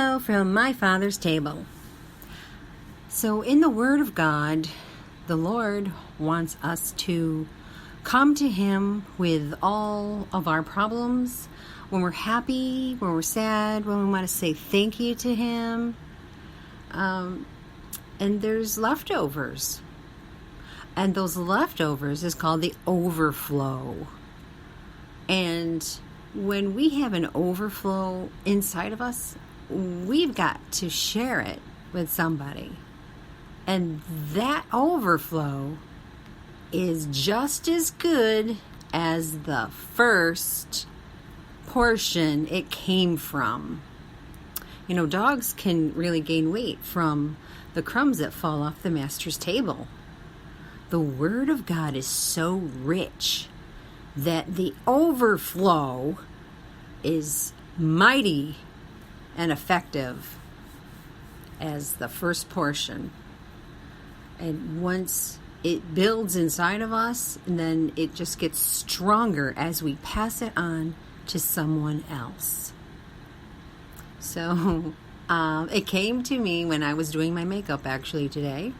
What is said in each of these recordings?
Overflow from my Father's table. So in the Word of God, the Lord wants us to come to Him with all of our problems. When we're happy, when we're sad, when we want to say thank you to Him. And there's leftovers. And those leftovers is called the overflow. And when we have an overflow inside of us, we've got to share it with somebody. And that overflow is just as good as the first portion it came from. You know, dogs can really gain weight from the crumbs that fall off the master's table. The Word of God is so rich that the overflow is mighty and effective as the first portion. And once it builds inside of us, and then it just gets stronger as we pass it on to someone else. So it came to me when I was doing my makeup actually today.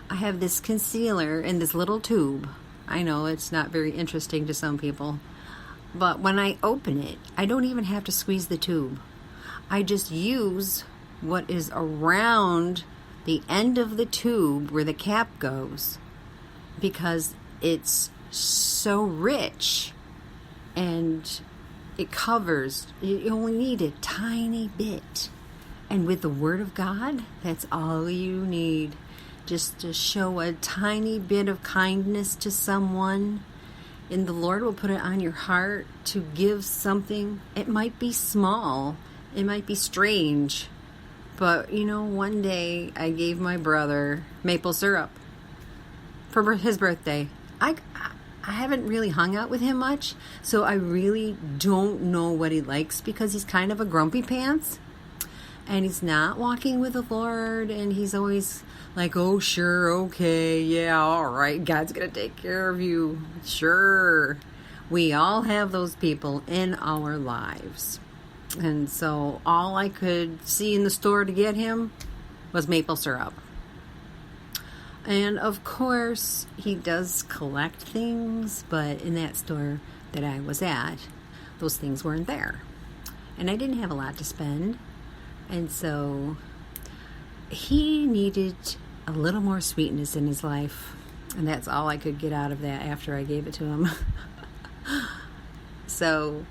I have this concealer in this little tube. I know it's not very interesting to some people, but when I open it, I don't even have to squeeze the tube. I just use what is around the end of the tube where the cap goes, because it's so rich and it covers. You only need a tiny bit. And with the Word of God, that's all you need. Just to show a tiny bit of kindness to someone, and the Lord will put it on your heart to give something. It might be small, it might be strange, but you know, one day I gave my brother maple syrup for his birthday. I haven't really hung out with him much, so I really don't know what he likes, because he's kind of a grumpy pants, and he's not walking with the Lord, and he's always like, oh, sure, okay, yeah, all right, God's going to take care of you. Sure. We all have those people in our lives. And so all I could see in the store to get him was maple syrup. And of course, he does collect things, but in that store that I was at, those things weren't there. And I didn't have a lot to spend. And so he needed a little more sweetness in his life, and that's all I could get out of that after I gave it to him. So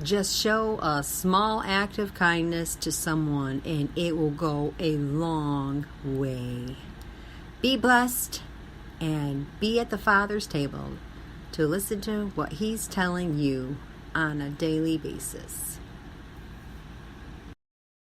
just show a small act of kindness to someone, and it will go a long way. Be blessed, and be at the Father's table to listen to what He's telling you on a daily basis.